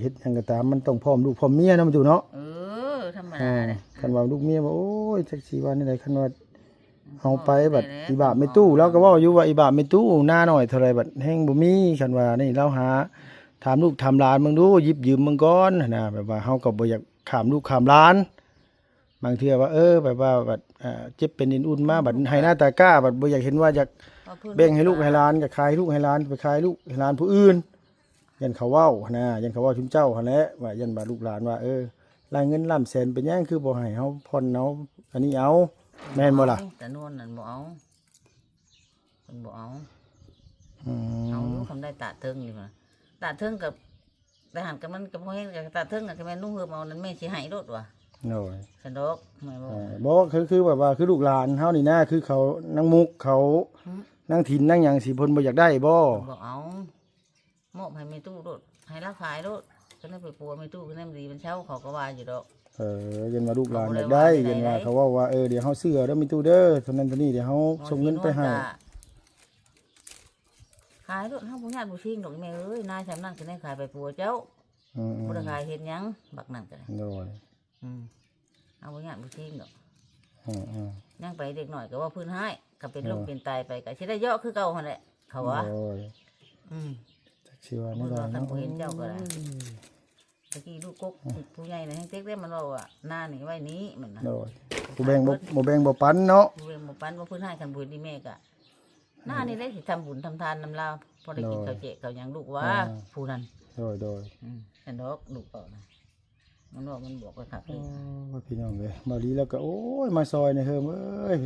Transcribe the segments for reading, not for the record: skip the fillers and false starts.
เฮ็ดหยังก็ตามมันต้องพร้อมลูกพร้อมเมียเนาะมันอยู่เนาะธรรมดาเลยคันว่าลูกเมียว่าโอ้ยจักสิว่านี่ได้คันว่าเฮาไปบัดอีบาไม่ตู้เราก็เว้าอยู่ว่าอีบาไม่ตู้หน้าน้อยเท่าไรบัดแฮงบ่มีคันว่านี่เราหาถามลูกถามหลานมึงดูหยิบยืมมึงก่อนนะแบบว่าเฮาก็บ่อยากข้ามลูกข้ามหลานบางเทื่อว่าแบบว่าบัดเจ็บเป็นอุ่นๆมาบัดให้หน้าตากล้าบัดบ่อยากเห็นว่าอยากแบ่งให้ลูกให้หลานก็ขายลูกให้หลานไปขายลูกให้หลานผู้อื่นยันเขาเว้านะยันเขาเว้าชุมเจ้าหั่นแหละว่ายันว่าลูกหลานว่ารายเงินล้ำแสนเป็นหยังคือบ่ให้เฮาผ่อนเอาอันนี้เอาแม่นบ่ล่ะแต่นวลนั่นบ่เอาคนบ่เอาเอาลูกทำได้ตาเทิงอยู่มาตาเทิงกับทหารกับมันกับพ่อเฮ็ดกับตาเทิงกับแม่นุ่งเฮือเอานั้นแม่สิให้รถว่ะโอ้ยสะดอกแม่บ่คือแบบว่าคือลูกหลานเฮานี่นะคือเขานางมุกเขานางถิ่นนางหยังสิเพิ่นบ่อยากได้บ่เอามอบให้แม่ตู้รถให้ราขายรถก็นั่นไปปัวแม่ตู้ก็นั่นดีมันเช่าเขาก็ว่าอยู่ดอกยันว่าลูกหลานอยากได้ยันว่าเขาว่าเดี๋ยวเฮาซื้อเอาเด้อมีตู้เด้อเท่านั้นเท่านี้เดี๋ยวเฮาส่งเงินไปให้ขายรถเฮาบ่ญาติบ่ชิงดอกแม่เอ้ยนายสำนักสิได้ขายไปปัวเจ้าบ่ได้ขายเฮ็ดหยังบักนั่นก็ได้โดยเอาบ่ญาติบ่ชิงดอกยังไปเด็กหน่อยก็ว่าพื้นให้ก็เป็นโรคเป็นตายไปก็สิได้เยอะคือเก่าหั่นแหละเขาว่าจักสิว่านี่ล่ะเนาะเห็นเจ้าก็ได้ตะกี้ลูกกกผู้ใหญ่น่ะให้เต็กได้มันว่าหน้านี่ไว้นี้มันน่ะโดยบ่แบ่งบ่ปันเนาะบ่แบ่งบ่ปันบ่พื้นให้กันบุญดีแม่ก็หน้านี่ได้สิทำบุญทำทานนำลาวพอได้กินข้าวเจ๊ข้าวหยังลูกว่าผู้นั้นโดยอันดอกลูกเอานะมันบอกมันบอกว่าครับพี่น้องเอ้ยมาลีแล้วก็โอ้ยมาซอยในเฮิมเอ้ย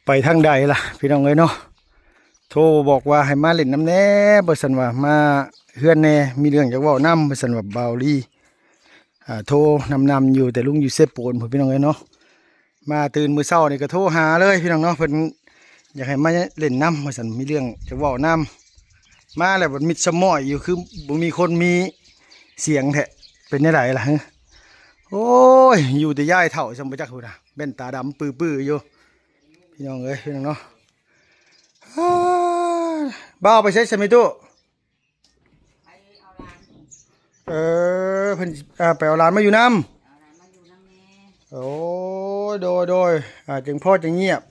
ไปทางใดล่ะพี่น้องเอ้ยเนาะโทรบอกว่าให้มาเล่นน้ำแน่บ่ซั่นว่ามาเฮือนแน่มีเรื่องอยากเว้านำบ่ซั่นว่าบ่าวลีโทรนำอยู่แต่ลุงอยู่เซโปนพุ่นพี่น้องเอ้ยเนาะมาตื่นมื้อเช้านี่ก็โทรหาเลยพี่น้องเนาะเพิ่นอยากให้มาเล่นน้ำว่าซั่นมีเรื่องจะเว้านำมาแล้วบัดมิดสมอยอยู่คือบ่มีคนมีเสียงแท้เป็นจังไดล่ะฮะโอ้ยอยู่แต่ยายเฒ่าจังบ่จักพุ่นน่ะแว่นตาดำปื้อๆอยู่พี่น้องเอ้ยพี่น้องเนาะบ้าไปใช้สมิตุเพิ่นไปเอาหลานมาอยู่น้ำโอ้โดยจึงพ่อจะเงียบ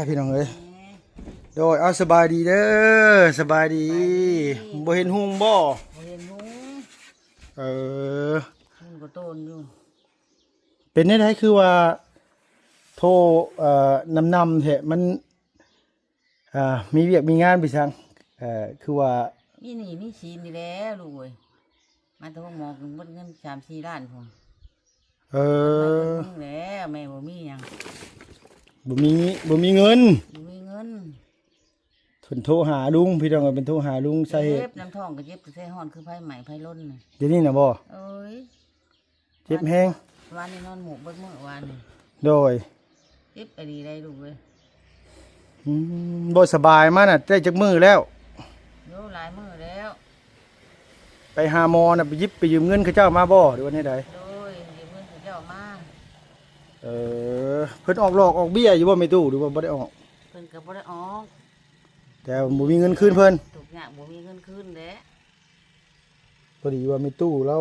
พี่น้องเอ้ยโดยเอาสบายดีเด้อสบายดีบ่เห็นหุ่งบ่เห็นหุ่งหุ่งก็โตนอยู่เป็นได้คือว่าโทรนำแท้มันมีเวียกมีงานไปซังคือว่ามีหนี้มีสินนี่แล้วลูกเอ้ยมาแต่ว่าหมอกหมดเงิน3-4 ล้านพุ่นแล้วแม่บ่มีหยังบ่มีเงินเพิ่นโทรหาลุงพี่น้องเป็นโทรหาลุงใส่เจ็บน้ำท้องก็เจ็บใส่ฮ้อนคือไผใหม่ไผล้นน่ะเดี๋ยวนี้น่ะบ่เอ้ยเจ็บแฮงวันนี้นอนหมู่เบิดมื้อวานนี่โดยเจ็บไปดีได้ลูกเอ้ยบ่สบายมาน่ะได้จักมื้อแล้วโยหลายมื้อแล้วไปหาหมอน่ะไปหยิบไปยืมเงินเขาเจ้ามาบ่หรือว่าได๋โดยยืมเงินเขาเจ้ามาเพิ่นออกหลอกออกเบี้ยอยู่บ่แม่ตู้หรือว่าบ่ได้ออกเพิ่นก็บ่ได้ออกแต่บ่มีเงินคืนเพิ่นทุกอย่างบ่มีเงินคืนแหละพอดีว่าแม่ตู้เรา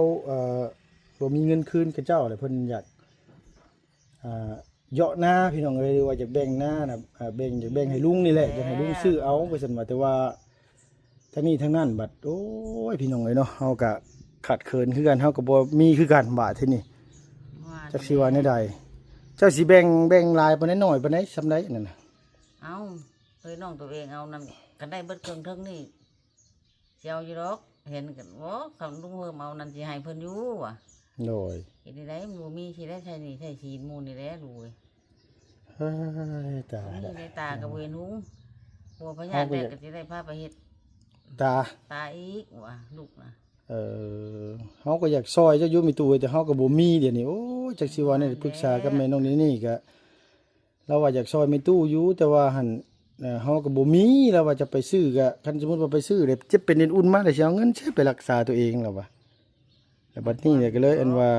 บ่มีเงินคืนเขาเจ้าเลยเพิ่นอยากเหยาะหน้าพี่น้องเอ้ยว่าจะแบ่งหน้าน่ะอยากแบ่งให้ลุงนี่แหละอยากให้ลุงซื้อเอาไปซั่นว่าแต่ว่าทั้งนี้ทั้งนั้นบัดโอ้ยพี่น้องเอ้ยเนาะเฮาก็ขาดเขินคือกันเฮาก็บ่มีคือกันบาดที่นี่จักสิว่าแนวใดเจ้าสิแบ่งลายปานน้อยปานใดซำใดนั่นน่ะเอาเอ้ยน้องตัวเองเอานั่นก็ได้เบิดเครื่องทึงนี่สิเอาอยู่ดอกเห็นกันบ่คำลุงเฮิมเอานั่นสิให้เพิ่นอยู่ว่ะโดยเฮ็ดได้บ่มีสิได้ใช้นี่ใช้ชีนหมู่นี่แหละลูกเอ้ยตานี่ได้ตากับเวนหุงบัวพญาแดกก็สิได้พาไปเฮ็ดตาอีกว่ะลูกน่ะเฮาก็อยากซอยเจ้าอยู่มีตู้แต่เฮาก็บ่มีเดี๋ยวนี้โอ้จักสิว่านี่ปรึกษากับแม่น้องนี่ก็เราว่าอยากซอยมีตู้อยู่แต่ว่าหั่นเฮาก็บ่มีแล้วว่าจะไปซื้อก็คันสมมุติว่าไปซื้อเด้เจ็บเป็นอุ่นมาได้สิเอาเงินใช้ไปรักษาตัวเองแล้วว่า แล้วบัดนี้เนี่ยก็เลยอันว่า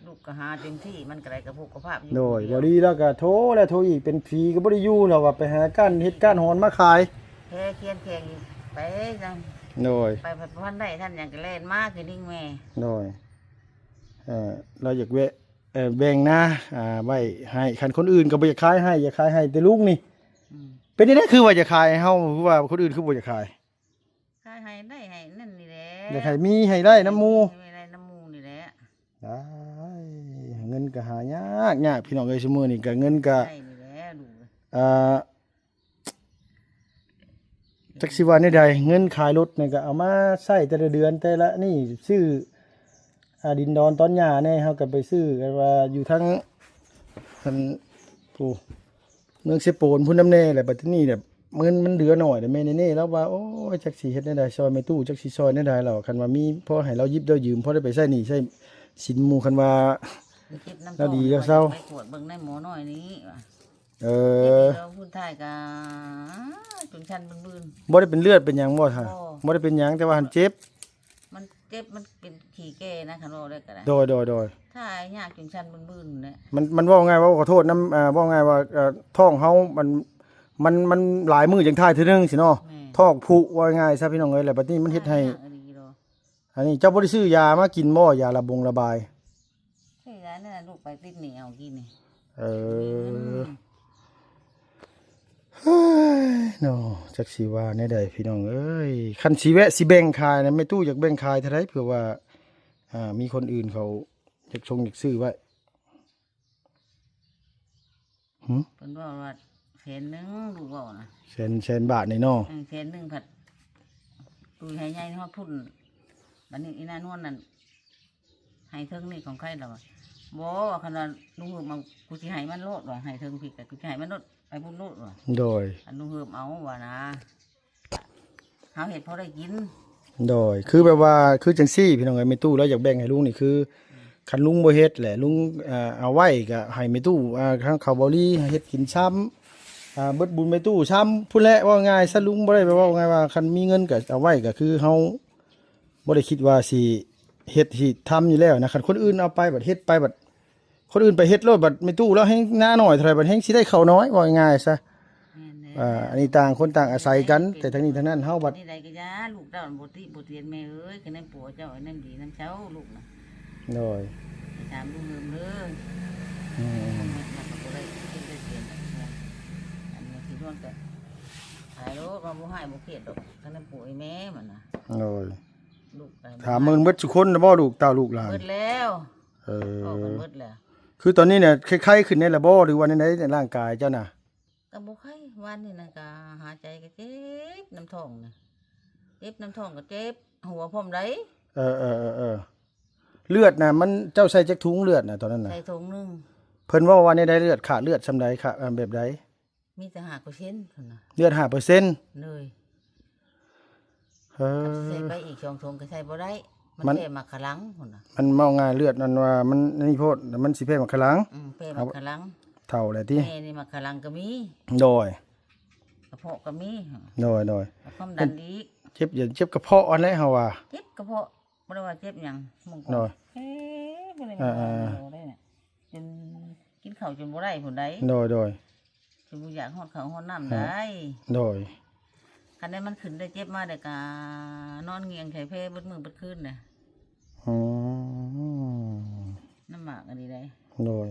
ลูกก็หาเต็มที่มันก็ได้กับพวกกับภาพอยู่ โดยบ่ดีแล้วก็โทรแล้วโทรอีกเป็นผีก็บ่ได้อยู่แล้วว่าไปหาก้านเฮ็ดก้านหอนมาขาย แค่เคียนแข่งไปจัง โดย ไปพันได้ท่านอย่างก็เล่นมากคือนิ่งแม่ โดยเราอยากแบ่งนะไว้ให้คันคนอื่นก็บ่อยากขายให้อยากขายให้แต่ลูกนี่ อืม เป็นจังได๋คือว่าจะขายให้เฮาคือว่าคนอื่นคือบ่อยากขาย ขายให้ได้ให้นั่นนี่แหละ อยากให้มีให้ได้น้ำหมู่ ให้ได้น้ำหมูนี่แหละ ได้เงินก็หายากพี่น้องเอ้ยซุมื้อนี้ก็เงินก็ ได้นี่แหละดู อ่าจักสิว่าได้ใดเงินขายรถนี่ก็เอามาใช้แต่ละเดือนแต่ละนี่ซื้อดินดอนตอนหญ้าแน่เฮาก็ไปซื้อกันว่าอยู่ทั้งมันผู้เมืองเซโปนพุ่นน้ำแน่แหละบัดนี้แบบเงินมันเหลือหน่อยแต่แม่นี่แล้วว่าโอ้ยจักสิเฮ็ดได้ใดซอยไม่ตู้จักสิซอยได้ใดแล้วคันว่ามีพอให้เราหยิบได้ยืมพอได้ไปใช้หนี้ใช้สินหมู่คันว่า เก็บน้ำ แล้วดีแล้วเศร้า ไปตรวจเบิ่งในหมอน้อยนี้ว่ะ เอ เก็บ อ เราพูดไทยกะจนชันบืน บ่ได้เป็นเลือดเป็นหยังบ่ท่า โอ้ บ่ได้เป็นหยังแต่ว่าหันเจ็บ มันเจ็บมันเป็นขี่แก่นะคันว่าได้ก็ได้ โดย ถ้ายากจนชันบืนเนี่ย มันเว้าง่ายว่าขอโทษนำเว้าง่ายว่าท้องเฮามันหลายมื้อจังทายเทื่อนึงสิเนาะ แม่ ท้องผุว่าง่ายซะพี่น้องเอ้ยแล้วบัดนี้มันเฮ็ดให้ ยากอันนี้ดอก อันนี้เจ้าบ่ได้ซื้อยามากินบ่ยาระบาย ใช่แล้วนั่นน่ะลูกไปติดหนีเอากินนี่ เออเฮ้ยเนาะจักสิว่าแนวใดพี่น้องเอ้ยคันสิแวะสิแบ่งขายนะแม่ตู้อยากแบ่งขายเท่าใดเผื่อว่ามีคนอื่นเขาอยากอยากซื้อไว้ เพิ่นว่าว่าแสนหนึงลูกว่านะ แสนบาทในเนาะ แสนหนึงผัดตุยให้ใหญ่ฮอดพุ่นบัดนี้อีนานวลนั่นให้เทิงนี่ของใครล่ะวะบ่ว่าคันว่าลุงเฮิมเอากูสิให้มันโลดว่าให้เทิงพี่ก็กูสิให้มันโลดไปพุ่นโลดว่า โดย อันลุงเฮิมเอาว่านะเฮาเฮ็ดพอได้กิน คือแบบว่าคือจังซี่พี่น้องเอ้ยแม่ตู้แล้วอยากแบ่งให้ลุงนี่คือคันลุงบ่เฮ็ดแหละลุงเอาไว้ก็ให้แม่ตู้ข้างเขาบ่ลีเฮ็ดกินซ้ำเบิดบุญแม่ตู้ซ้ำพุ่นแหละว่าง่ายซะลุงบ่ได้ไปว่าง่ายว่าคันมีเงินก็เอาไว้ก็คือเฮาบ่ได้คิดว่าสิเฮ็ดสิทำอยู่แล้วนะคันคนอื่นเอาไปบัดเฮ็ดไปบัดคนอื่นไปเฮ็ดโลดบัดแม่ตู้แล้วแฮงหน้าน้อยเท่าไหร่บัดแฮงสิได้ข้าวน้อยว่าง่ายซะ แม่นแหละ อันนี้ต่างคนต่างอาศัยกัน แต่ทั้งนี้ทั้งนั้นเฮาบัด นี่ใดก็ยาลูกเจ้าบ่เรียนแม่เอ้ยคือนั่นปัวเจ้าไอ้นั่นดีน้ำเช้าลูกน่ะ โดย ไปถามลุงเฮิมเด้อ อืม มันก็บ่ได้คิดได้เรียนอันนี้ที่ร่วงแต่หายโลกว่าบ่ให้บ่เครียดดอกคือนั่นปัวไอ้แม่มันน่ะ โดย ลูกไป ถามมึงเบิดทุกคนนะบ่ลูกเต้าลูกหลาน เบิดแล้ว เอ ออกกัน อ เบิดแล้ว คือตอนนี้เนี่ยไข้ๆขึ้นในระบบหรือว่าในร่างกายเจ้าน่ะ ก็บ่ไข้วันนี้น่ะก็หายใจก็เจ็บน้ำท้องน่ะเจ็บน้ำท้องก็เจ็บหัวพร้อมได้ เออเลือดน่ะมันเจ้าใส่จักถุงเลือดน่ะตอนนั้นน่ะ ใส่ถุงหนึง เพิ่นว่าว่าในได้เลือดขาดเลือดซำใดค่ะแบบใด มีแต่5%พุ่นน่ะ เลือด 5% เลย เออ ใส่ไปอีก2ถุงก็ใส่บ่ได้ มั มัน นแค่มาขลังพุ่นน่ะ มันเมาง่ายเลือดนั่นว่ามันนี่โพดมันสิเพ่มาขลัง แพ้มาขลัง เท่าแหละติ แม่นี่มาขลังก็มี โดย กระเพาะก็มี โดย ความดันอีก เจ็บอย่าเจ็บกระเพาะอันแหละเฮาว่า เจ็บกระเพาะบ่ได้ว่าเจ็บหยังมึง โดย เอ๊ะบ่ได้ อ่า บ่ได้เนี่ยจนกินข้าวจนบ่ได้พุ่นใด โดย จนบ่อยากฮอดข้าวฮอดน้ำได้ โดย คันได้มันขึ้นได้เจ็บมาได้ก็นอนเงียงไข้เพเบิดมื้อเบิดคืนน่ะ อืม น้ำหมากอันนี้ได้ โดย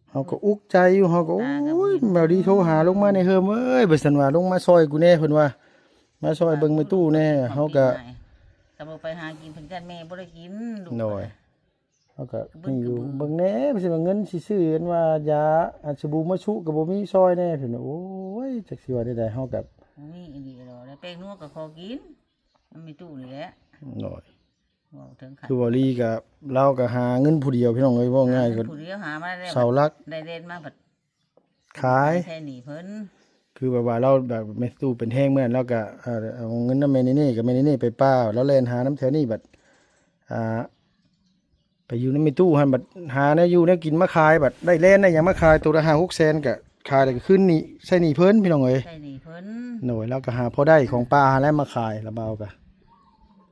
เฮาก็อุกใจอยู่เฮาก็โอ้ยแมวดีโทรหาลงมาในเฮิมเอ้ยบ่ซั่นว่าลงมาซอยกูแน่เพิ่นว่ามาซอยเบิ่งในตู้แน่เฮาก็ ถ้าบ่ไปหากินเพิ่นจันแม่บ่ได้กินลูก โดยเฮาก็มีอยู่เบิ่งแน่บ่ใช่ว่าเงินสิซื้ออันว่ายาอันสบู่มาชุก็บ่มีซอยแน่เพิ่นว่าโอ้ยจักสิว่าได้เฮาก็ มีอีดีดอกแล้วแป้งนัวก็ขอกินมันมีตู้นี่แหละ น้อย เว้าถึงขัน คือบ่ลีก็เราก็หาเงินผู้เดียวพี่น้องเอ้ยว่าง่ายก็ ผู้เดียวหามาได้ เสาหลัก ได้เรียนมาบัด ขาย แค่หนีเพิ่น คือแบบว่าเราแบบแม่ตู้เป็นแห้งเมื่อนั้นเราก็เอาเงินนำแม่นี่กับแม่นี่ไปป้าแล้วแล่นหาน้ำแถวนี้บัดไปอยู่ในแม่ตู้หั่นบัดหาแนวอยู่แนวกินมาขายบัดได้แล่นได้หยังมาขายตัวละ5-6แสนก็ขายแล้วก็ขึ้นนี่ใส่หนี่เพิ่นพี่น้องเอ้ย แค่หนีเพิ่น หน่อยแล้วก็หาพอได้ของป้าแล้วมาขายละเบาก็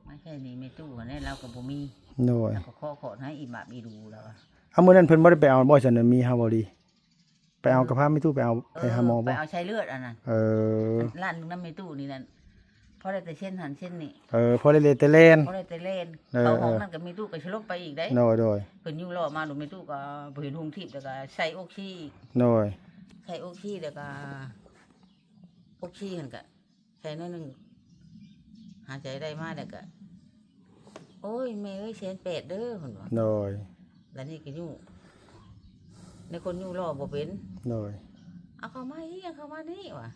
มาแค่หนีไม่ตู้แ เนี่ยเราก็บ่มี โดย แล้วก็ขอให้อีบาบอีดูแล้วอะ เอามื้อนั้นเพิ่นบ่ได้ไปเอาบ่ซั่นน่ะมีเฮาบ่ดีไปเอากับพาไม่ตู้ไปเอาไปหาหมอ ไป บ่ เอาใช้เลือดอันนั้น เออ ร้านน้ำไม่ตู้นี่นั่นพอได้แต่เช่นหันเช่นนี่ พอได้เลยแต่เล่น พอได้แต่เล่น เออ เขาห้องนั่นก็มีตู้ก็ชลบไปอีกได้ โดยโดย เพิ่นอยู่รอมาดูไม่ตู้ก็บ่เห็นหุงทิพย์แล้วก็ใส่อกชี โดย ใส่อกชีแล้วก็อกชีหั่นก็ใส่น้อยหนึงหาใจได้มาแล้วก็โอ้ยแม่เอ้ย1,800เด้อเพิ่นว่า โดย แล้วนี่ก็อยู่ในคนอยู่รอบ่เป็น โดย เอาเข้ามาอีเอาเข้ามานี่ว่ะ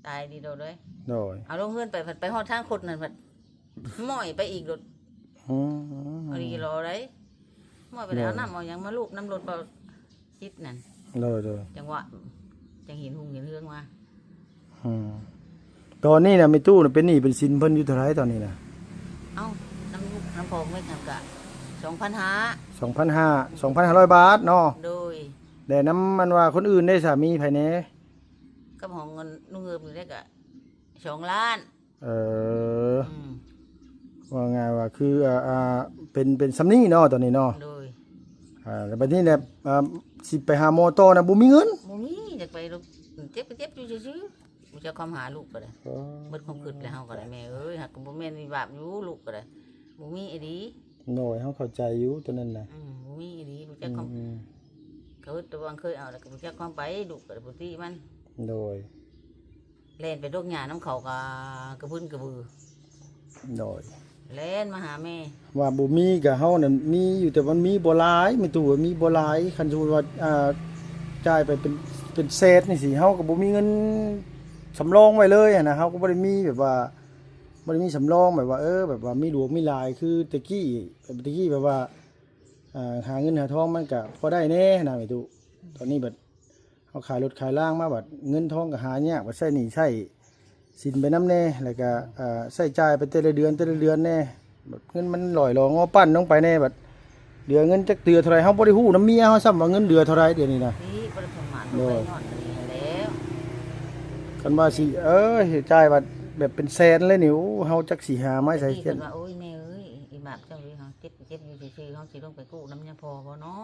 ตายดีโดดเลย โดย เอาลงเฮือนไปผัดไปฮอดทางคนนั่นผัดหม้อยไปอีกรถ อืม เอาดีรอได้หม้อยไปแล้วเอาน้ำเอาหยังมาลูกน้ำรถเปล่าจิตนั่น โดยโดย จังหวะจังเห็นหุงเห็นเรื่องมา อืมตอนนี้น่ะไม่ตู้น่ะเป็นหนี้เป็นสินเพิ่นอยู่เท่าไหร่ตอนนี้น่ะ เอ้าน้ำลูกน้ำพองไม่ทำกะ2,500 บาทเนาะ โดย แต่น้ำมันว่าคนอื่นได้สามีภายใน กับของเงินนุ่งเงิมนี่ได้กะ2 ล้าน เออ อืม ว่าไงว่าคือเป็นสำนี้เนาะตอนนี้เนาะ โดย แล้วบัดนี้เนี่ยสิไปหาหมอต่อน่ะบ่มีเงิน บ่มีอยากไปลูกเจ็บก็เจ็บอยู่ซื่อๆบ่จะความหาลูกก็ได้เบิดความคิดแล้วเฮาก็ได้แม่เอ้ยหักก็บ่แม่นมีบาปอยู่ลูกก็ได้บ่มีอีดี หน่อยเฮาเข้าใจอยู่ตัวนั้นน่ะ บ่มีอีดีบ่จักความ อืม เขาตัวบางเคยเอาแล้วก็บ่จักความไปลูกก็ได้บ่ติมัน โดย เล่นไปดกหญ้าน้ำเขาก็กระพื้นกระบือ โดย เล่นมาหาแม่ ว่าบ่มีก็เฮานั่นมีอยู่แต่มันมีบ่หลายไม่ตู้ว่ามีบ่หลายคันสมมุติว่าจ่ายไปเป็นเศษนี่สิเฮาก็บ่มีเงินสำรองไว้เลยอะนะเฮาก็บ่ได้มีแบบว่าบ่ได้มีสำรองแบบว่าแบบว่ามีหลวงมีหลายคือตะกี้แบบว่าหาเงินหาทองมันก็พอได้แน่นะไม่ตู้ตอนนี้บัดเฮาขายรถขายล่างมาบัดเงินทองก็หายากบัดใช้หนี้ใช้สินไปนำแน่แล้วก็ใช้จ่ายไปแต่ละเดือนแน่บัดเงินมันลอยหลองอปั้นลงไปแน่บัดเดือนเงินจักเดือนเท่าไหร่เฮาบ่ได้ฮู้นำเมียเฮาซ้ำว่าเงินเดือนเท่าไหร่เดี๋ยวนี้นะ ที่บ่ได้สมานลูกไปนอนกันนี่แล้ว กันว่าสิจ่ายบัดแบบเป็นแสนเลยนี่โอ้เฮาจักสิหาไม้ใส่ ที่ เขีย เพิ่ น นว่าโอ้ยแม่เอ้ยอีบาปเจ้าเลยเฮาเจ็บอยู่ซื่อๆเฮาสิลงไปกู้น้ำยาพอบ่เนาะ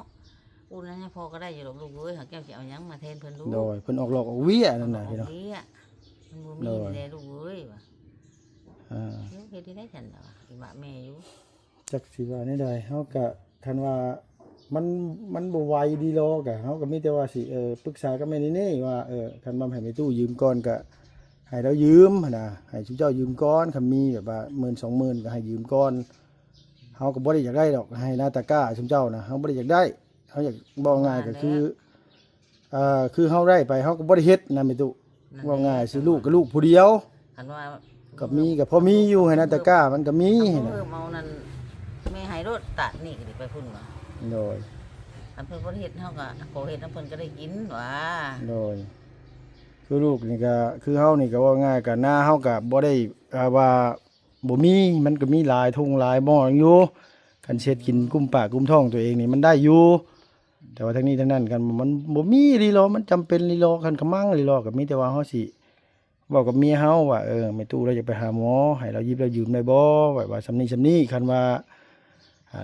กู้น้ำยาพอก็ได้อยู่ดอกลูกเอ้ยหากเจ้าสิเอาหยังมาแทนเพิ่นลูก โดยเพิ่นออกหลอกออกเวียนั่นน่ะพี่น้อง มันบ่มีแลลูกเอ้ยว่ะ อ่า เฮ็ดที่ได้ฉันล่ะอีบาปแม่อยู่ จักสิว่านี่ได้เฮาก็คันว่ามันบ่ไหวดีหรอกอะเฮาก็มีแต่ว่าสิปรึกษากับแม่นี่ว่าคันว่าให้แม่ตู้ยืมก่อนก็ให้เรายืมหั้นน่ะให้ชุเจ้ายืมก่อนคันมีแบบว่า 10,000 20,000ก็ให้ยืมก่อนเฮาก็บ่ได้อยากได้ดอกให้หน้าตะกร้าชุเจ้านะเฮาบ่ได้อยากได้เฮาอยากบอกง่ายก็คือเฮาได้ไปเฮาก็บ่ได้เฮ็ดนะแม่ตู้ว่าง่ายสิลูกก็ลูกผู้เดียว คันว่า ก็มีก็พอมีอยู่ให้หน้าตะกร้ามันก็มี เอา นะ เพิ่มเอานั่นแม่ให้รถตัดนี่ก็สิไปพุ่นว่ะ โดย อันเพิ่นบ่ได้เฮ็ดเฮาก็ขอเฮ็ดน้ำเพิ่นก็ได้กินว่ะ โดยคือลูกนี่ก็คือเฮานี่ก็ว่าง่ายก็หน้าเฮาก็บ่ได้ว่าบ่มีมันก็มีหลายทุ่งหลายบ่ออยู่คันเช็ดกินกุมปากกุมท้องตัวเองนี่มันได้อยู่แต่ว่าทั้งนี้ทั้งนั้นกันมันบ่มีลีลอมันจำเป็นลีลอคันขมังลีลอก็มีแต่ว่าเฮาสิเว้ากับเมียเฮาว่าไม่ตู้เราจะไปหาหมอให้เรายิบเรายืมได้บ่แบบว่าสำนี้คันว่า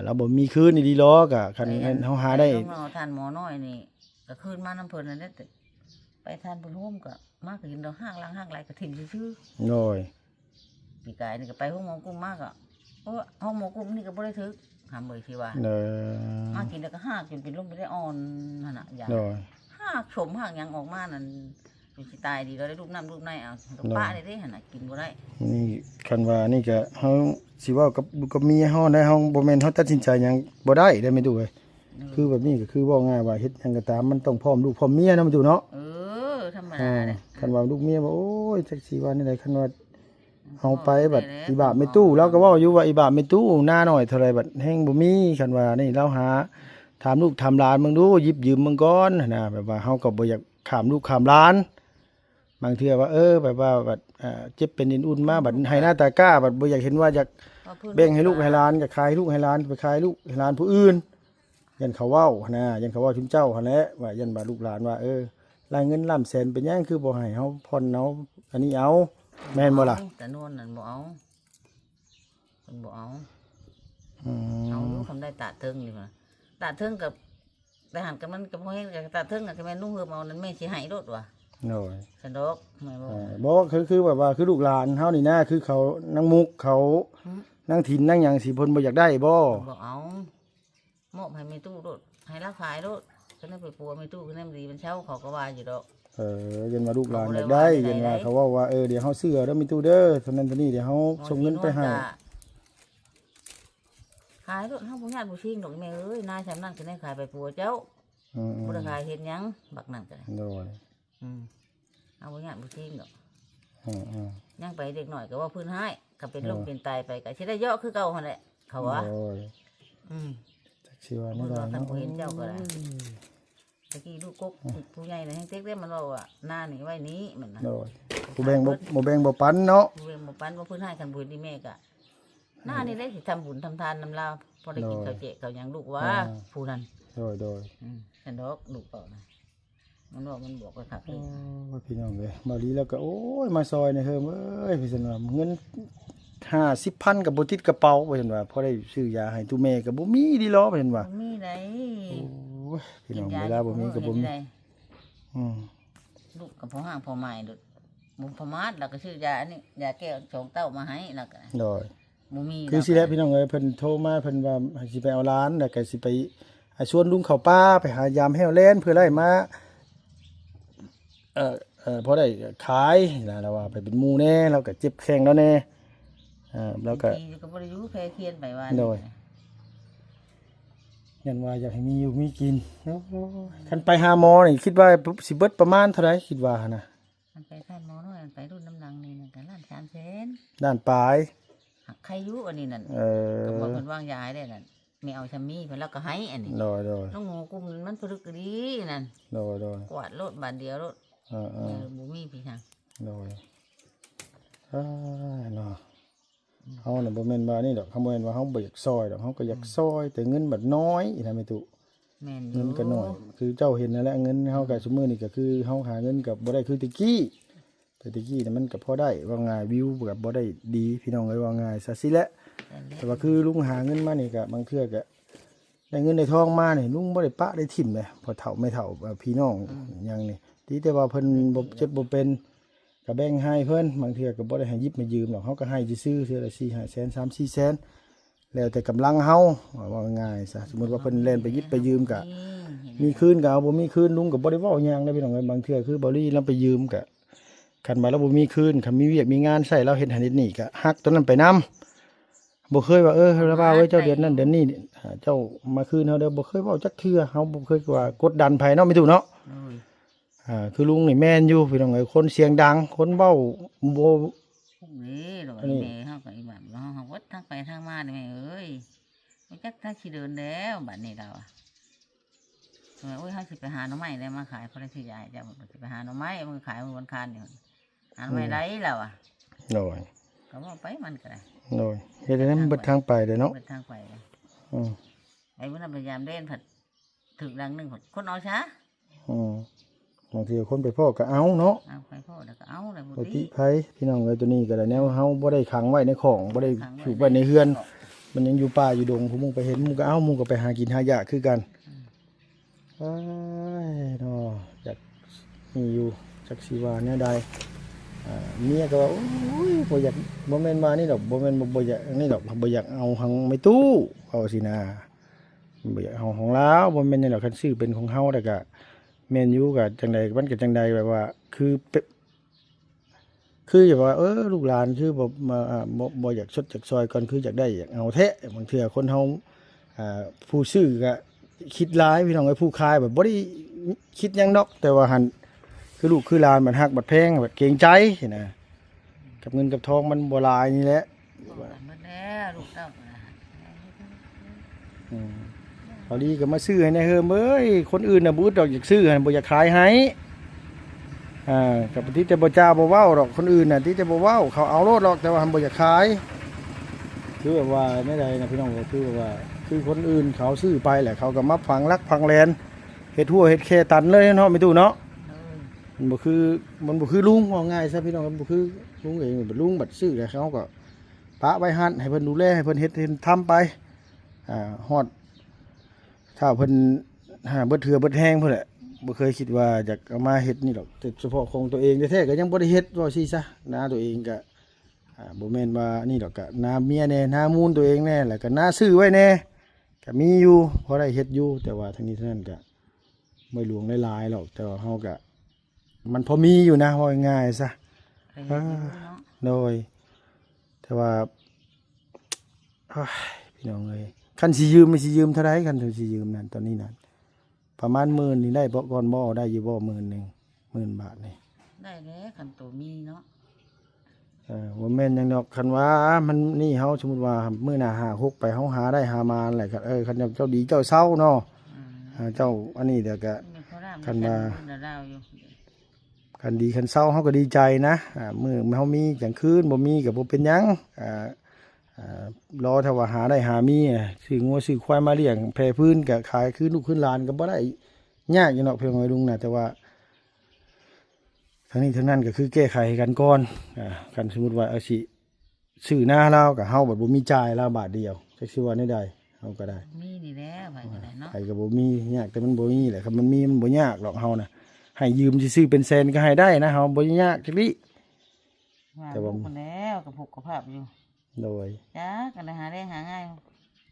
เราบ่มีคืนนี่ลีลอก็คันเฮาหาได้ ต้องเอาทานหมอน้อยนี่ก็คืนมาน้ำเพิ่นนั่นแหละแต่ไปทานเพิ่นร่วมก็มาก็กินดอกห้างล้างห้างไหลก็ถิ่มซื่อ โดย ๆปีกายนี่ก็ไปห้องหมอกุ้มมากอ่ะห้องหมอกุ้มนี่ก็บ่ได้ถึกหามเอ่ยที่ว่า โดย มากินแล้วก็หากจนเป็นลมไปได้อ่อนนั่นน่ะอย่า โดย หากชมหากหยังออกมานั่นอยู่สิตายดีแล้วได้รูปน้ำรูปในเอาป้าได้เด้หั่นน่ะกินบ่ได้ นี่คันว่านี่ก็เฮาสิเว้ากับเมียเฮาได้เฮาบ่แม่นเฮาตัดสินใจหยังบ่ได้ได้ไม่ดูเอ้ยคือแบบนี้ก็คือเว้าง่ายว่าเฮ็ดหยังก็ตามมันต้องพร้อมลูกพร้อมเมียนะมันดูเนาะ ธรรมดาเลย คันว่าลูกเมียว่าโอ้ยจักสิว่านี่ได้คันว่าเฮาไปบัดอีบาไม่ตู้เราก็เว้าอยู่ว่าอีบาไม่ตู้หน้าน้อยเท่าไรบัดแฮงบ่มีคันว่านี่เราหาถามลูกถามหลานมึงดูหยิบยืมมึงก่อนนะแบบว่าเฮาก็บ่อยากข้ามลูกข้ามหลานบางเทื่อว่าแบบว่าบัดเจ็บเป็นอุ่นๆมาบัดให้หน้าตากล้าบัดบ่อยากเห็นว่าอยากแบ่งให้ลูกให้หลานก็ขายลูกให้หลานไปขายลูกให้หลานผู้อื่นยันเขาเว้านะยันเขาเว้าชุมเจ้าหั่นแหละว่ายันว่าลูกหลานว่ารายเงินล้ำแสนเป็นหยังคือบ่ให้เฮาผ่อนเอาอันนี้เอาแม่นบ่ล่ะ แต่นวลนั่นบ่เอาเพิ่นบ่เอา ได้ตาเทิงนี่ว่าตาเทิงกับแต่หันกับมันกับพ่อเฮ็ดกับตาเทิงกับแม่นุ่งเฮือมเอานั้นแม่สิให้รถว่ะ โอ้ย ฉันดอกแม่บอก บ่คือแบบว่าคือลูกหลานเฮานี่นะคือเขานางมุกเขานางถิ่นนางหยังสิเพิ่นบ่อยากได้บ่ บอกเอามอบให้แม่ตู้รถให้ราขายรถฉันได้ไปปัวแม่ตู้คือแนมดีมันเช่าเขาก็ว่าอยู่ดอก ยันว่าลูกหลานอยากได้ยันว่าเขาว่าเดี๋ยวเฮาซื้อเอาเด้อมีตู้เด้อเท่านั้นเท่านี้เดี๋ยวเฮาส่งเงินไปให้ ขายรถเฮาบ่ญาติบ่ชิงดอกแม่เอ้ยนายสำนักจะได้ขายไปปัวเจ้า อืม บ่ได้ขายเฮ็ดหยังบักนั่นก็ได้ โดย เอาบ่ญาติบ่ชิงดอก อืม ยังไปเด็กหน่อยก็ว่าพื้นให้ก็เป็นลมเป็นตายไปก็สิได้เยอะคือเก่าหั่นแหละเขาว่า โดย อืม จักสิว่านี่ได้ คัน เนาะ บ่เห็นเจ้าก็ได้ตะกี้ลูกกกผู้ใหญ่น่ะแฮงเต็กเด้มันว่าหน้านี่ไว้นี้มันน่ะ โดยบ่แบ่งบ่ปันเนาะ ผู้เรียนบ่ปันว่าพื้นให้คันบ่เห็นที่แม่ก็หน้านี่ได้สิทำบุญทำทานนำลาวพอได้กินข้าวเจ๊ข้าวหยังลูกว่าผู้นั้น โดย ฉันดอกลูกเปล่านะมันบอกว่าขับเอง ว่าพี่น้องเอ้ยมาลีแล้วก็โอ้ยมาซอยในเฮิมเอ้ยพี่ซั่นว่าเงิน50,000ก็บ่ติดกระเป๋าว่าซั่นว่าพอได้ซื้อยาให้ตู้แม่ก็บ่มีดีหรอว่าซั่นว่า มีไหน โอ้ยพี่น้องเวลาบ่มีก็บ่มีอืม ลูกกับพ่อห้างพ่อใหม่ดุบุญพมาดแล้วก็ชื่อยาอันนี้ยาแก้วสองเต้ามาให้แล้วก็ โดย บ่มี คือสิแลพี่น้องเอ้ยเพิ่นโทรมาเพิ่นว่าให้สิไปเอาร้านแล้วก็สิไปชวนลุงเข้าป่าไปหายามแห้วแลนเพื่อไล่มาพอได้ขายนะแล้วว่าไปเป็นหมู่แน่แล้วก็เจ็บแข้งแล้วแน่แล้วก็ ก็บ่ได้อยู่แพ้เคียนไปว่า โดย ยันว่าอยากให้มีอยู่มีกินโอ้ยคันไปหาหมอนี่คิดว่าสิเบิดประมาณเท่าไหร่คิดว่านะ มันไปท่านหมอน้อยมันไปรุ่นน้ำหนังนี่นั่นก็ล้าน300,000 ด้านปลาย หักใครอยู่อันนี้นั่น เอ ก็ อ บอกเพิ่นวางยาให้ได้นั่นไม่เอาชะมีเพิ่นแล้วก็ให้อันนี้ โดย น้องหมูกุมมันปรึกดีนั่น โดย กวาดรถบาทเดียวรถ เออ บุมีพี่ทาง โดยเนาะเฮาน่ะบ่แม่นว่านี่ดอกเฮาบ่แม่นว่าเฮาบ่อยากซอยดอกเฮาก็อยากซอยแต่เงินบัดน้อยนะแม่ตุ แม่นอ เงิ ยู่ นก็น้อย คือเจ้าเห็นนั่นแหละเงินเฮาก็ซุมื้อนี่ก็คือเฮาหาเงินก็บ่ได้คือแตะกี้แต่ตะกี้น่ะมันก็พอได้ว่าง่ายวิวก็บ่ได้ดีพี่น้องเอ้ยว่าง่ายซะสิแหละ แต่ว่าคือลุงหาเงินมานี่ก็บางเทื่อก็ได้เงินได้ทองมานี่ลุงบ่ได้ปะได้ถิ่มเลยพอเฒ่าไม่เฒ่าพี่น้องหยังนี่ดีแต่ว่าเพิ่นบ่เจ็บบ่เป็นก็แบ่งให้เพิ่นบางเทื่อก็บ่ได้ให้หยิบมายืมหรอกเฮาก็ให้ซื่อๆเทื่อละ4-5แสน3-4แสนแล้วแต่กำลังเฮาว่าง่ายซะสมมุติว่าเพิ่นเล่นไปหยิบไปยืมก็มีคืนก็เอาบ่มีคืนลุงก็บ่ได้เว้าหยังได้พี่น้องเอ้ยบางเทื่อคือบ่รีเราไปยืมก็คันมาแล้วบ่มีคืนคันมีเวียกมีงานใช้เราเฮ็ดให้นี่ก็ฮักตัวนั้นไปนำ บ่เคยว่าระบาไว้เจ้าเดือนนั้นเดือนนี้เจ้ามาคืนเฮาเด้อบ่เคยเว้าจักเทื่อเฮาบ่เคยว่ากดดันไผเนาะไม่ถูกเนาะคือลุงนี่แม่นอยู่พี่น้องเอ้ยคนเสียงดังคนเว้าบ่ พวกนี้ดอกแม่เฮาก็อีแบบเฮาวัดทางไปทางมานี่แม่เอ้ยบ่จักทางสิเดินแล้วบัดนี้เราอ่ะโอ้ยเฮาสิไปหาหน่อไม้ได้มาขายพอได้สิยายจ้ะสิไปหาหน่อไม้มื้อขายมื้อวันคานนี่หาหน่อไม้ได้แล้วอ่ะ โดย ก็ว่าไปมันก็ได้ โดยเฮ็ดให้มันเบิดทางไปเด้อเนาะ เบิดทางไปเลย อือ ไอ้มื้อนั้นพยายามเล่นผัดถึกดังนึงผัดคนเอาซะ บางทีคนไปพ่อก็เอาเนาะ เอาไปพ่อแล้วก็เอาแล้วบ่ ปก ดี ติไผพี่น้องเอ้ยตัวนี้ก็ได้แนวเฮาบ่ได้ขังไว้ในของบ่ได้ผูกไว้ในเฮือน มันยังอยู่ป่าอยู่ดงผู้มุงไปเห็นมุงก็เอามุงก็ไปหากินหายากคือกันอ้ายเนาะอยากมีอยู่จักสิว่าแนวใดเมียก็ว่าโอ้ยบ่อยากบ่แม่นว่านี่ดอกบ่แม่นบ่อยากนี่ดอกบ่อยากเอาหังไม่ตู้เอาสินะบ่อยากเอาของลาวบ่แม่นนี่ดอกคันซื้อเป็นของเฮาแล้วก็แม่นอยู่ก็จังใดมันก็จังใดแบบว่าคืออย่าว่าลูกหลานคือบ่อยากชดจากซอยก่อนคืออยากได้อยากเอาแท้บางเทื่อคนเฮาผู้ซื้อก็คิดร้ายพี่น้องไอ้ผู้ขายแบบบ่ได้คิดหยังดอกแต่ว่าหันคือลูกคือหลานมันฮักบัดแพงบัดเกรงใจนะกับเงินกับทองมันบ่หลายนี่แหละ หมดแล้วลูกเต้าก็ได้ พอดีก็มาซื้อให้ในเฮิมเอ้ยคนอื่นน่ะบ่อึดดอกอยากซื้อให้บ่อยากขายให้กับที่แต่บ่จ้าบ่เว้าดอกคนอื่นน่ะที่แต่บ่เว้าเขาเอาโลดดอกแต่ว่าบ่อยากขายคือแบบว่าแม่ใดนะพี่น้องก็คือแบบว่าคือคนอื่นเขาซื้อไปแหละเขาก็มาฝังรักฝังแลนเฮ็ดหัวเฮ็ดแค่ตันเลยเนาะไม่ตู้เนาะมันบ่คือลุงว่าง่ายซะพี่น้องมันบ่คือลุงเองเป็นลุงบัดซื้อแล้วเขาก็ปะไว้หั่นให้เพิ่นดูแลให้เพิ่นเฮ็ดเพิ่นทำไป ฮอดถ้าเพิ่นหาเบิดเทื่อเบิดแห้งพุ่นแหละบ่เคยคิดว่าอยากเอามาเฮ็ดนี่หรอกแต่เฉพาะของตัวเองแท้ๆก็ยังบ่ได้เฮ็ดว่าซี่ซะนาตัวเองก็บ่แม่นว่านี่ดอกก็นาเมียแน่นามูลตัวเองแน่แล้วก็นาซื้อไว้แน่ก็มีอยู่พอได้เฮ็ดอยู่แต่ว่าทั้งนี้ทั้งนั้นก็ไม่หลวงหลายๆหรอกแต่ว่าเฮาก็มันพอมีอยู่นะว่าง่ายๆซะ ไปเฮ็ดอยู่เนาะ โดยแต่ว่าเฮ้ยพี่น้องเอ้ยคันสิยืมมันสิยืมเท่าไรคันสิยืมนั่นตอนนี้นั่นประมาณ10,000นี่ได้บ่ก่อนบ่ได้อยู่บ่10,000 บาทนี่ ได้แล้วคันตัวมีเนาะ บ่แม่นหยังดอกคันว่ามันนี่เฮาสมมุติว่ามื้อหน้า5 6ไปเฮาหาได้หามาแหละก็คันเจ้าดีเจ้าเศร้าเนาะเจ้าอันนี้เดี๋ยวก็ มีพระราม คันว่า ดาวอยู่ คันดีคันเศร้าเฮาก็ดีใจนะมื้อเฮามีกลางคืนบ่มีก็บ่เป็นหยังรอถ้าว่าหาได้หามีซื้องัวซื้อควายมาเลี้ยงแพร่พื้นก็ขายคืนลูกคืนหลานก็บ่ได้ยากอยู่เนาะเพียงไว้ลุงน่ะแต่ว่าทั้งนี้ทั้งนั้นก็คือแก้ไขกันก่อนกันสมมุติว่าเอาสิซื้อหน้าเราก็เฮาบัดบ่มีจ่ายเราบาทเดียวจักสิว่าได้เฮาก็ได้ มีนี่แหล้วไปก็ได้เนาะ ใครก็บ่มียากแต่มันบ่มีแหละครับมันมีมันบ่ยากหรอกเฮาน่ะให้ยืมซื้อเป็นแสนก็ให้ได้นะเฮาบ่ยากจักดิแต่ว่า คนแล้วกับผูกกับภาพอยู่ โดย จ้ากันหาแรงหาง่าย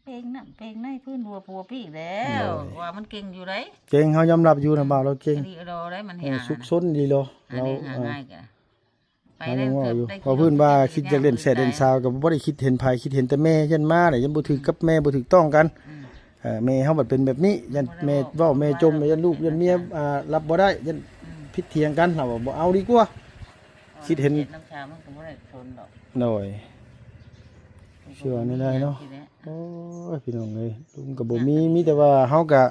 เพลงน่ะเพลงในพื้นบัวปัวพี่แล้วว่ามันเก่งอยู่ได้ เก่งเฮายอมรับอยู่นะบ่าวเราเก่ง ดีรอได้มันหา สุขสนดีเหรอ หา เรา แรงหาง่ายกันไป เรา ได้ ว่าอยู่ ได้ พอเพิ่นว่าคิดจะเล่นแซ่เล่นซาวก็บ่ได้คิดเห็นภัยคิดเห็นแต่แม่ยันมาได้ยันบ่ถูกกับแม่บ่ถูกต้องกันแม่เฮาบัดเป็นแบบนี้ยันแม่เว้าแม่จมยันลูกยันเมียรับบ่ได้ยันผิดเถียงกันเราบ่เอาดีกว่า คิดเห็น น้ำชามันก็บ่ได้ทนดอก หน่อยเชื่อนี่ได้เนาะโอ้ยพี่น้องเอ้ยลุงก็บ่มีแต่ว่าเฮาก็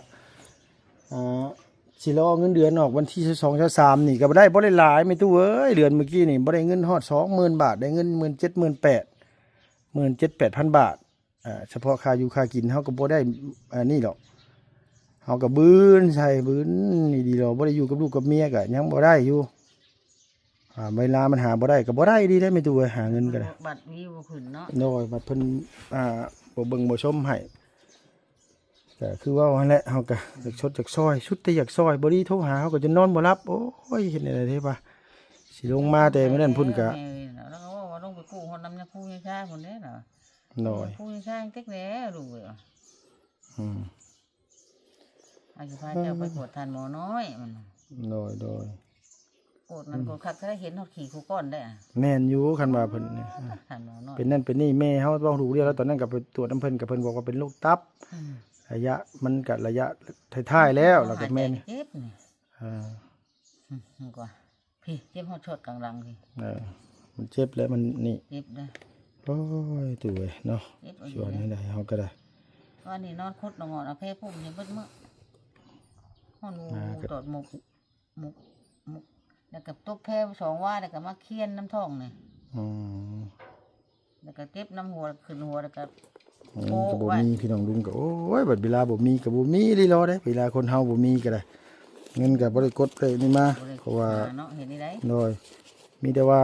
สิรอเงินเดือนออกวันที่22 23นี่ก็บ่ได้หลายไม่ตู้เอ้ยเดือนเมื่อกี้นี่บ่ได้เงินฮอด 20,000 บาทได้เงิน 17,800 บาทเฉพาะค่าอยู่ค่ากินเฮาก็บ่ได้นี่หรอกเฮาก็บืนใส่บืนนี่ดีแล้วบ่ได้อยู่กับลูกกับเมียก็ยังบ่ได้อยู่เวลามันหาบ่ได้ก็บ่ได้ดีได้ไม่ตู้เอ้ยหาเงินก็ได้ บัตรวิวขึ้นเนาะ น้อยบัดเพิ่นบ่เบิ่งบ่ชมให้ก็คือว่าหั่นแหละเฮาก็อยากชดอยากซอยชุดแต่อยากซอยบ่ดีโทรหาเฮาก็จะนอนบ่หลับโอ้ยเฮ็ดได้เด้ป่ะสิลงมาแต่มื้อนั้นพุ่นก็ แล้วก็ว่าต้องไปกู้คนนำเนี่ยกู้ยาชาคนนี้เนาะ น้อย กู้ยาชาเต็กแล้วดูเลย อืม อาจจะพาเจ้าไปกวดทานหมอน้อยมัน น้อย กวดมันกวดคักถ้าเห็นเขาขี่คู่ก้อนได้ แม่นอยู่คันว่าเพิ่นนี่ ทานหมอน้อย เป็นนั่นเป็นนี่แม่เฮาเว้าถูกเรียกแล้วตอนนั้นก็ไปตรวจน้ำเพิ่นก็เพิ่นบอกว่าเป็นโรคตับระยะมันก็ระยะท้ายๆแล้วแล้วก็แม่น เจ็บนี่กว่าพี่เจ็บหัวชดกลางรังพี่ มันเจ็บแล้วมันนี่ เจ็บนะ โอ้ยตู่เอ้ยเนาะ เจ็บ ชวนให้ได้เฮาก็ได้ วันนี้นอนคุดนอนเอาแพ้พุ่มยังเบิดมื้อห้องนูตอดหมกแล้วก็ตบแพ้2 ว่าแล้วก็มาเคียนน้ำท้องนี่ อืม แล้วก็เจ็บน้ำหัวขึ้นหัวแล้วก็ ก็บ่มีพี่น้องลุงก็โอ้ยบัดเวลาบ่มีก็บ่มีลีรอได้เวลาคนเฮาบ่มีก็ได้เงินก็บ่ได้กดเลยนี่มาเพราะว่า เนาะเห็นนี่ได้ โดยมีแต่ว่า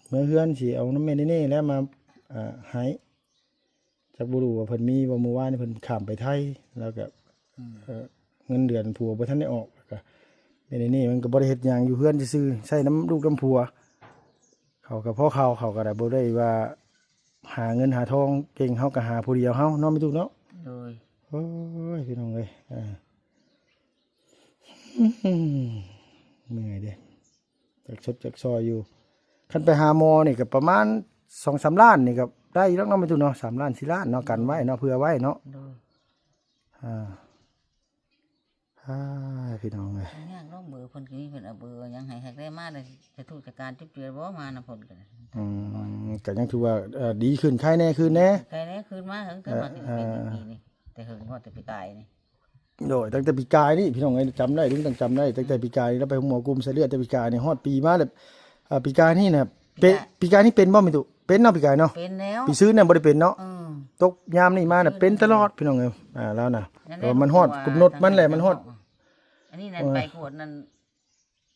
เมื่อเฮือนสิเอาน้ำแม่นี่แล้วมาให้จักบ่รู้ว่าเพิ่นมีบ่เมื่อวานนี่เพิ่นข้ามไปไทยแล้วก็เงินเดือนผัวบ่ทันได้ออกแล้วก็แม่นี่มันก็บ่ได้เฮ็ดหยังอยู่เฮือนซื่อๆใช้น้ำลูกน้ำผัวเขาก็พอเขาก็ได้บ่ได้ว่าหาเงินหาทองเก่งเฮาก็หาผู้เดียวเฮาเนาะไม่ถูกเนาะ โดย โอ้ยพี่น้องเอ้ยเมื่อยเด้จักชดจักซอยอยู่คันไปหาหมอนี่ก็ประมาณ 2-3 ล้านนี่ก็ได้อยู่แล้วเนาะไม่ถูกเนาะ3 ล้าน4 ล้านเนาะกันไว้เนาะเผื่อไว้เนาะ โดย พี่น้องเอ้ย ยากร้องเบอร์เพิ่นก็มีเพิ่นเอาเบอร์ยังให้ได้มาเลยจะถูกจัดการจุดเจือบ่มานะเพิ่นก็ ก็ยังถือว่าดีขึ้นไข้แน่ขึ้นแน่ ใครได้คืนมาถึงแต่มาเป็นปีนี่แต่ถึงพอแต่ปีกายนี่ โดยตั้งแต่ปีกายนี่พี่น้องเอ้ยจำได้ลุงต้องจำได้ตั้งแต่ปีกายนี่แล้วไปหมอกลุ่มเสเลือดแต่ปีกายนี่ฮอดปีมาแล้วปีกายนี่น่ะเป็นปีกายนี่เป็นบ่ไม่ตุเป็นเนาะปีกายเนาะ เป็นแล้ว ปีซื้อน่ะบ่ได้เป็นเนาะตกยามนี่มาน่ะเป็นตลอดพี่น้องเอ้ยแล้วน่ะมันฮอดกำหนดมันแหละมันฮอด อันนี้นั่นไปกวดนั่น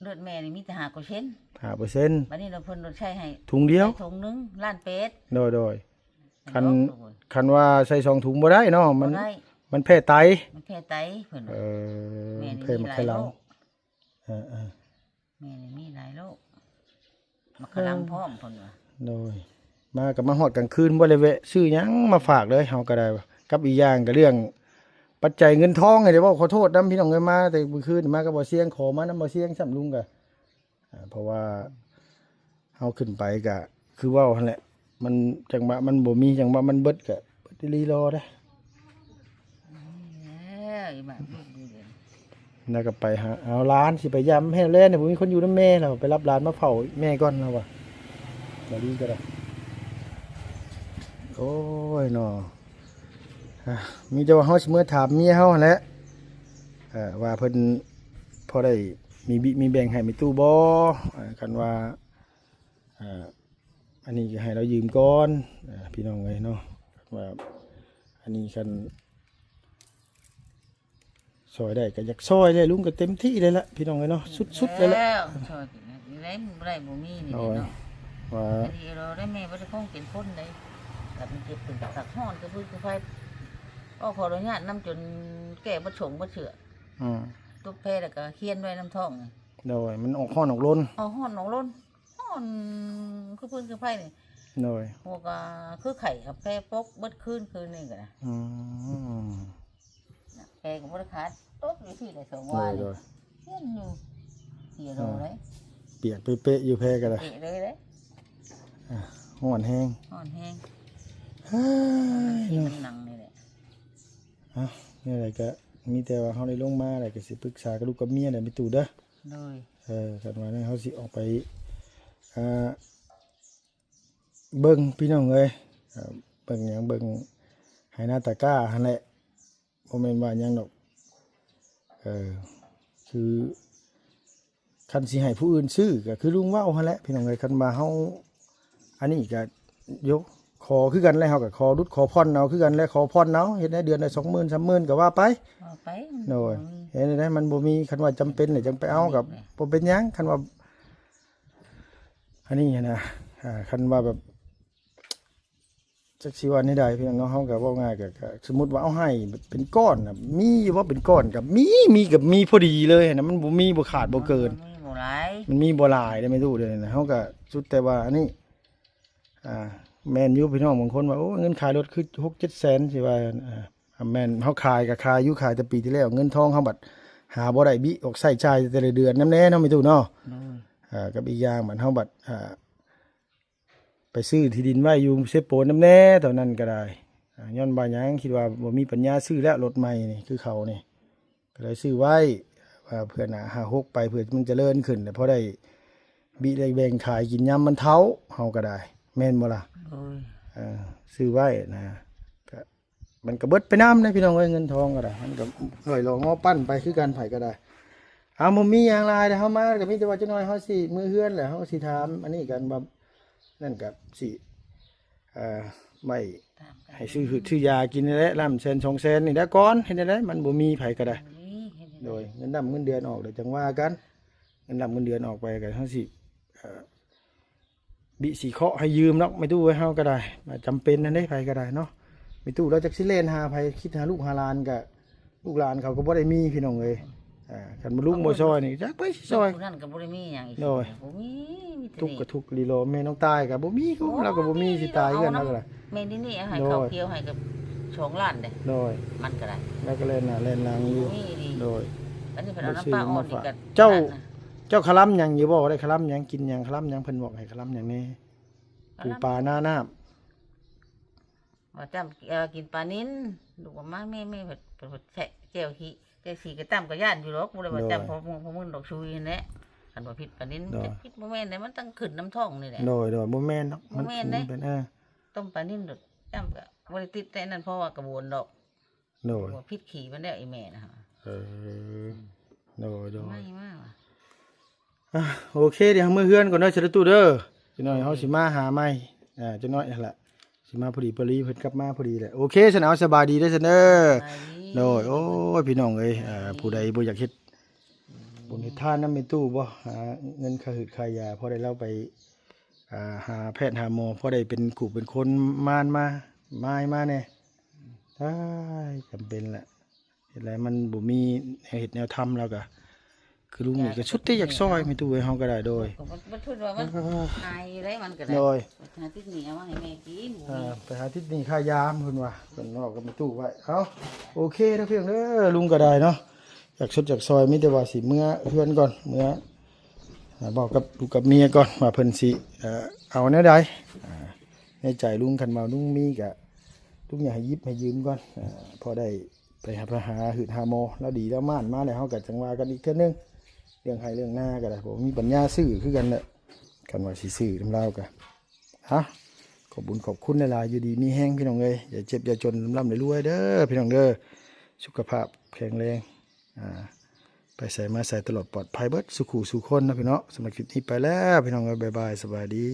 เลือดแม่นี่มีแต่5%บัดนี้เราเพิ่นลดใช้ให้ ถุงเดียว ถุงนึงล้านเป็ด โดย คันว่าใส่2ถุงบ่ได้เนาะมัน บ่ได้ มันแพ้ไต มันแพ้ไตเพิ่น เอ ว่า อ แม่นี่ แพ้ มี มะ หลา ไข ย ลั โร ง ค เออ แม่นี่มีหลายโรคมะขลังพร้อมเพิ่นว่า โดยมากับมาฮอดกลางคืนบ่ได้แวะซื้อหยังมาฝากเลยเฮาก็ได้กับอีกอย่างก็เรื่องปัจจัยเงินทองไงเดี๋ยวว่าขอโทษนํพี่น้องเอ้ยมาแต่มื้อคืนมาก็บ่เสียงขอมานำบ่เสียงซ้ํลุงก็เพราะว่าเฮาขึ้นไปก็คือเว้าหั่นแหละมันจังว่ามันบ่มีจังว่ามันเบิดก็เบิดอีหลีรอเด้อ แล้วอีบ้าพูดดูเด่น แล้วก็ไปหาเอาร้านสิไปยำให้เล่นเนี่ยผมมีคนอยู่น้ำแม่เราไปรับร้านมาเผาแม่ก่อนเราว่ะมาดีก็ได้โอ้ยเนาะมีแต่ว่าเฮาสิเมื่อถามเมียเฮาหั่นแหละว่าเพิ่นพอได้มีแบ่งให้มีตู้บ่คันว่าอันนี้ก็ให้เรายืมก่อนพี่น้องเอ้ยเนาะว่าอันนี้คันซอยได้ก็อยากซอยเลยลุงก็เต็มที่เลยละพี่น้องเลยเนาะสุดๆเลยละ แล้วช่วยกินนะอีไรบ่ได้บ่มีนี่ เอา เด้ ไว้ เนาะ ว่า อันนี้เราได้แม่บ่ได้คงเป็นคนได้กับมันเจ็บตึงตักฮ้อนก็พื้นก็ไฟก็ขออนุญาตนำจนแก้บ่ฉงบ่เชื่อ อืม ตุกแพ้แล้วก็เคียนไว้น้ำท้องนี่ โดยมันออกข้อนออกล้น เอาฮ้อนหนองล้นฮ้อนคือพื้นคือไฟนี่ โดย หัวก็คือไข่กับแพ้ปกเบิดคืนนี่ก็นะ อืม แพ้ก็บ่ได้ขาดตกอยู่ที่ได้2 โด วัน ยโดย เคียนอยู่เสียโลเลย เปียกเป๊ะๆอยู่แพ้กันเลย เตะเลยเด้ ห่อนแห้ง ฮ้อนแห้ง เฮ้ย ที่ เนาะ มันหนังนี่แหละ นี่อะไรก็มีแต่ว่าเขาได้ลงมาอะไรก็สิปรึกษากับลูกกับเมียเนี่ยไม่ตู่เด้อ เลย กันว่าเนี่ยเขาสิออกไปเบิ่งพี่น้องเลยเบิ่งหยังเบิ่งไหหน้าตาก้าหั่นแหละบ่แม่นว่าหยังดอกคือคันสิให้ผู้อื่นซื้อก็คือลุงเว้าหั่นแหละพี่น้องเอ้ยคันว่าเฮาอันนี้ก็ยกขอคือกันแล้วเฮาก็ขอรุดขอผ่อนเอาคือกันแล้วขอผ่อนเอาเฮ็ดได้เดือนละ 20,000 30,000ก็ว่าไป เอาไป โดยเห็นได้มันบ่มีคันว่าจำเป็นเนี่ยจังไปเอากับบ่เป็นหยังคันว่าอันนี้นะคันว่าแบบจักสิว่านี่ได้พี่น้องเนาะเฮาก็เว้าง่ายก็สมมุติว่าเอาให้เป็นก้อนน่ะมีอยู่ว่าเป็นก้อนกับมีพอดีเลยนะมันบ่มีบ่ขาดบ่เกิน มีบ่หลาย มันมีบ่หลายได้ไม่รู้เด้นะเฮาก็สุดแต่ว่าอันนี้แม่นอยู่พี่น้องบางคนว่าโอ้เงินขายรถคือ 6-7 แสนสิว่าแม่นเฮาขายก็ขายอยู่ขายแต่ปีที่แล้วเงินทองเฮาบัดหาบ่ได้บิออกใช้จ่ายแต่ละเดือนนำแน่เนาะไม่ตู้เนาะ เลย กับอีกอย่างเหมือนเฮาบัดไปซื้อที่ดินไว้อยู่เซโปนนำแน่ตอนนั้นก็ได้ย้อนบ่าหยังคิดว่าบ่มีปัญญาซื้อแล้วรถใหม่นี่คือเขานี่ก็เลยซื้อไว้ว่าเพื่อหา6ไปเพื่อมันเจริญขึ้นแล้วพอได้บิได้แบ่งขายกินยามมันเฒ่าเฮาก็ได้แม่นบ่ล่ะ เลย ซื้อไว้นะก็มันก็เบิดไปน้ำนะพี่น้องเอ้ยเงินทองก็ได้มันก็ลอยหลองงอปั้นไปคือการไผก็ได้เอาบ่มีอย่างไรเด้อเฮามาก็มีแต่ว่าจักหน่อยเฮาสิมือเฮือนแหละเฮาสิถามอันนี้กันว่านั่นก็สิไม่ ตามกัน ให้ซื้อยากินนี่แหละ1 แสน2 แสนนี่แหละก่อนเฮ็ดได้มันบ่มีไผก็ได้ นี่เห็น โดยเงินดำเงินเดือนออกเดี๋ยวจังว่ากันเงินดำเงินเดือนออกไปก็เฮาสิบิสิเคาะให้ยืมเนาะไม่ตู้ไว้เฮาก็ได้จำเป็นนั่นได้ไผก็ได้เนาะไม่ตู้เราจักสิเล่นหาไผคิดหาลูกหาหลานก็ลูกหลานเขาก็บ่ได้มีพี่น้องเอ้ยคันบ่ลุงบ่ซอยนี่จักไปสิซอย ผู้นั้นก็บ่ได้มีหยังอีก โดย บ่มีแต่ ทุกข์ก็ทุกข์ลีโลแม่น้องตายก็บ่มีเขาเราก็บ่มีสิตายกันแล้วก็ล่ะ แม่นี่เอาให้ โดย ข้าวเกี๊ยวให้กับ2ล้านเด้ โดย มันก็ได้ แล้วก็เล่นน่ะเล่นนางอยู่ มีดี โดย อันนี้เพิ่นเอาน้ำปลาอ่อนอีกกัน เจ้า คลำหยังอยู่บ่ได้คลำหยังกินหยังคลำหยังเพิ่นบอกให้คลำหยังแน่ปูปลาหน้าน้ำ ว่าจำกินปลานิ้นลูกว่ามาแม่เพิ่นแทะแจ่วขี้แต่สีก็ตำก็ย่านอยู่หรอกบ่ได้ว่าจำพอมึงดอกชุยนั่นแหละคันว่าผิดปลานิ้นจะผิดบ่แม่นได้มันต้องขึ้นน้ำท้องนี่แหละ โดยบ่แม่นดอก บ่แม่นเด้ เป็นต้มปลานิ่มดอกจำก็บ่ได้ติดแต่นั่นเพราะว่ากระบวนดอก โดย ว่าพิษขี่มันแล้วไอ้แม่นะฮะ เออโดย ไม่มากว่ะ โอเคเดี๋ยวมื้อเฮือนก่อนเด้อเชิญตู้เด้อจักหน่อยเฮาสิมาหาใหม่จักหน่อยนั่นแหละสิมาพอดีปรีเพิ่นกลับมาพอดีแหละโอเคฉันเอาสบายดีเด้อซั่นเด้อ ไปดิ โดยโอ้ยพี่น้องเอ้ยผู้ใดบ่อยากเฮ็ดบุญเฮ็ดทานนำในตู้บ่หาเงินค่าหืดค่ายาพอได้เราไปหาแพทย์หาหมอพอได้เป็นขู่เป็นคนมานมา มาแน่ได้จำเป็นแหละเห็นไรมันบ่มีแนวเฮ็ดแนวทำแล้วก็คือลุงนี่ก็ชุดที่อยากซอยไม่ตู้ไว้เฮาก็ได้โดย มันพูดว่ามันอายอยู่ได้มันก็ได้ โดย หาที่เหนียวมาให้แม่กิน ไปหาทิศนี้ค่ายามเพิ่นว่าเพิ่นบอกกับไม่ตู้ไว้เอาโอเคนะเพียงเด้อลุงก็ได้เนาะอยากชดอยากซอยมีแต่ว่าสิเมื่อเพื่อนก่อนเมื่อบอกกับลูกกับเมียก่อนว่าเพิ่นสิเอาแนวใดในใจลุงคันมาลุงมีก็ลุงอยากให้ยิบให้ยืมก่อนพอได้ไปหาหืดหาโมแล้วดีแล้วม่านมาแล้วเฮาก็จังว่ากันอีกเทื่อนึงเรื่องให้เรื่องหน้าก็ได้ผมมีปัญญาซื้อคือกันแหละคันว่าสิซื้อนำเราก็ฮะขอบคุญขอบคุณหลายๆอยู่ดีมีแห้งพี่น้องเอ้ยอย่าเจ็บอย่าจนร่ำรวยเด้อพี่น้องเด้อสุขภาพแข็งแรงไปใส่มาใส่ตลอดปลอดภัยเบิดสุขุสุคนนะพี่น้องสำหรับคลิปนี้ไปแล้วพี่น้องเอ้ยบ๊ายบายสวัสดี